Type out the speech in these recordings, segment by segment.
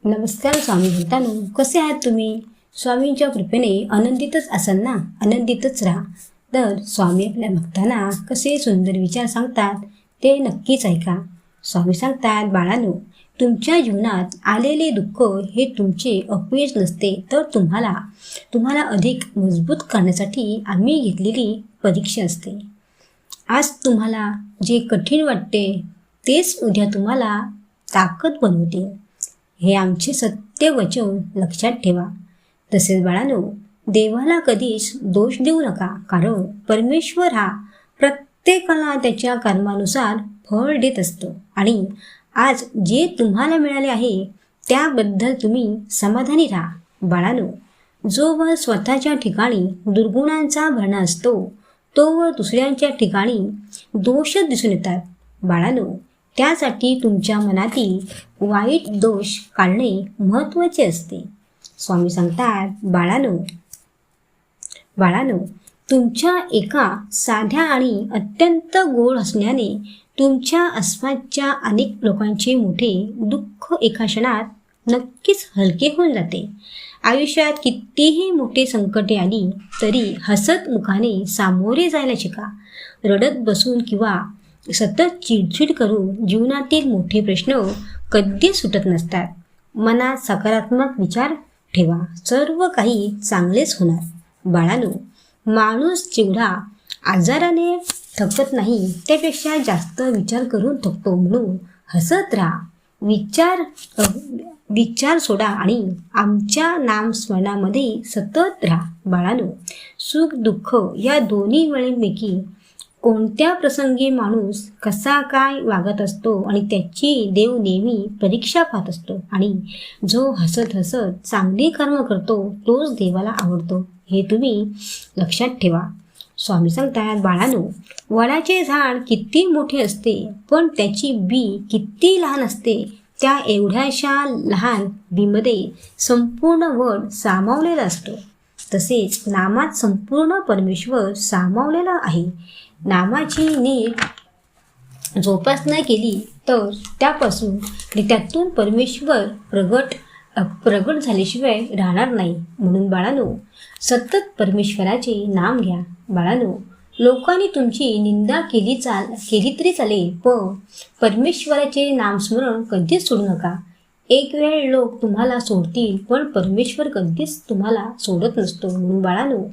नमस्कार स्वामी भक्तांनो, कसे आहात तुम्ही? स्वामींच्या कृपेने आनंदितच असाल ना? आनंदितच राहा. तर स्वामी आपल्या भक्तांना कसे सुंदर विचार सांगतात ते नक्कीच ऐका. स्वामी सांगतात, बाळांनो, तुमच्या जीवनात आलेले दुःख हे तुमचे अपयश नसते, तर तुम्हाला अधिक मजबूत करण्यासाठी आम्ही घेतलेली परीक्षा असते. आज तुम्हाला जे कठीण वाटते तेच उद्या तुम्हाला ताकद बनवते. हे आमचे सत्य वचन लक्षात ठेवा. तसेच बाळांनो, देवाला कधीच दोष देऊ नका, कारण परमेश्वर हा प्रत्येकाला त्याच्या कर्मानुसार फळ देत असतो. आणि आज जे तुम्हाला मिळाले आहे त्याबद्दल तुम्ही समाधानी राहा. बाळांनो, जोवर स्वतःच्या ठिकाणी दुर्गुणांचा भरणा असतो तोवर दुसऱ्यांच्या ठिकाणी दोष दिसून येतात. बाळांनो, त्यासाठी तुमच्या मनातील वाईट दोष काढणे महत्त्वाचे असते. स्वामी सांगतात, बाळांनो, तुमच्या एका साध्या आणि अत्यंत गोड हसण्याने तुमच्या आसपासच्या अनेक लोकांचे मोठे दुःख एका क्षणात नक्कीच हलके होऊन जाते. आयुष्यात कितीही मोठे संकटे आली तरी हसत मुखाने सामोरे जायला शिका. रडत बसून किंवा सतत चिडचिड करून जीवनातील मोठे प्रश्न कधीच सुटत नसतात. मनात सकारात्मक विचार ठेवा, सर्व काही चांगलेच होणार. बाळांनो, माणूस जेवढा आजाराने थकत नाही त्यापेक्षा जास्त विचार करून थकतो. म्हणून हसत राहा, विचार सोडा आणि आमच्या नामस्मरणामध्ये सतत राहा. बाळांनो, सुख दुःख या दोन्ही वेळेपैकी कोणत्या प्रसंगी माणूस कसा काय वागत असतो आणि त्याची देव नेहमी परीक्षा पाहत असतो. आणि जो हसत हसत चांगली कर्म करतो तोच देवाला आवडतो, हे तुम्ही लक्षात ठेवा. स्वामी सांगतात, बाळांनो, वडाचे झाड किती मोठे असते पण त्याची बी किती लहान असते. त्या एवढ्याशा लहान बीमध्ये संपूर्ण वड सामावलेला असतो. तसेच नामात संपूर्ण परमेश्वर सामावलेला आहे. नामाची नीट जोपासना केली तर त्यातून परमेश्वर प्रगट झाल्याशिवाय राहणार नाही. म्हणून बाळांनो, सतत परमेश्वराचे नाम घ्या. बाळांनो, लोकांनी तुमची निंदा केली तरी चालेल, पण परमेश्वराचे नामस्मरण कधीच सोडू नका. एक वेळ लोक तुम्हाला सोडतील पण परमेश्वर कधीच तुम्हाला सोडत नसतो. म्हणून बाळांनो,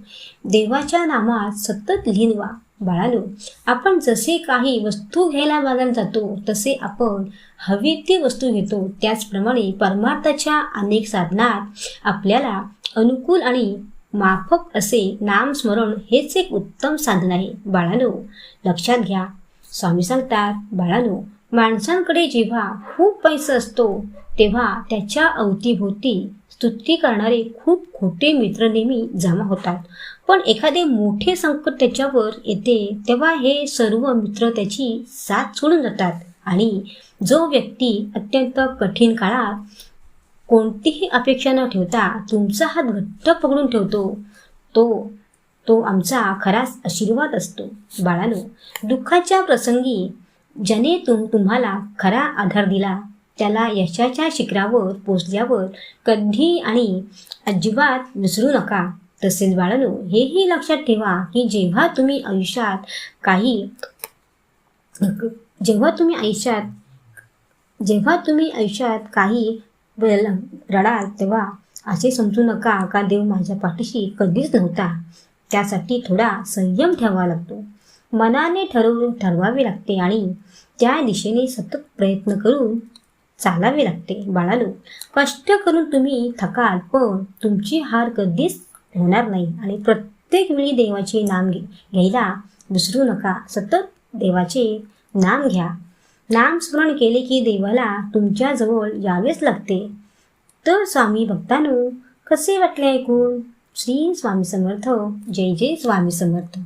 देवाच्या नामात सतत लीन व्हा. बाळांनो, आपण जसे काही वस्तू घ्यायला बाजारात जातो तसे आपण हवी ती वस्तू घेतो. त्याचप्रमाणे परमार्थाच्या अनेक साधनात आपल्याला अनुकूल आणि माफक असे नामस्मरण हेच एक उत्तम साधन आहे. बाळांनो, लक्षात घ्या. स्वामी सांगतात, बाळांनो, माणसांकडे जेव्हा खूप पैसा असतो तेव्हा त्याच्या अवतीभोवती स्तुती करणारे खूप खोटे मित्र नेहमी जमा होतात. पण एखादे मोठे संकट त्याच्यावर येते तेव्हा हे सर्व मित्र त्याची साथ सोडून जातात. आणि जो व्यक्ती अत्यंत कठीण काळात कोणतीही अपेक्षा न ठेवता तुमचा हात घट्ट पकडून ठेवतो तो आमचा खराच आशीर्वाद असतो. बाळांनो, दुःखाच्या प्रसंगी ज्याने तुम्हाला खरा आधार दिला त्याला यशाच्या शिखरावर पोचल्यावर कधी आणि अजिबात विसरू नका. तसेच बाळांनो, हेही लक्षात ठेवा की जेव्हा तुम्ही आयुष्यात काही रडाल तेव्हा असे समजू नका का देव माझ्या पाठीशी कधीच नव्हता. त्यासाठी थोडा संयम ठेवावा लागतो. मनाने ठरवावे लागते आणि त्या दिशेने सतत प्रयत्न करून चालावे लागते. बाळांनो, कष्ट करून तुम्ही थकाल पण तुमची हार कधीच होणार नाही. आणि प्रत्येक वेळी देवाचे नाम घ्यायला विसरू नका. सतत देवाचे नाम घ्या. नामस्मरण केले की देवाला तुमच्याजवळ यावेच लागते. तर स्वामी भक्तांनो, कसे वाटले ऐकून? श्री स्वामी समर्थ. जय जय स्वामी समर्थ.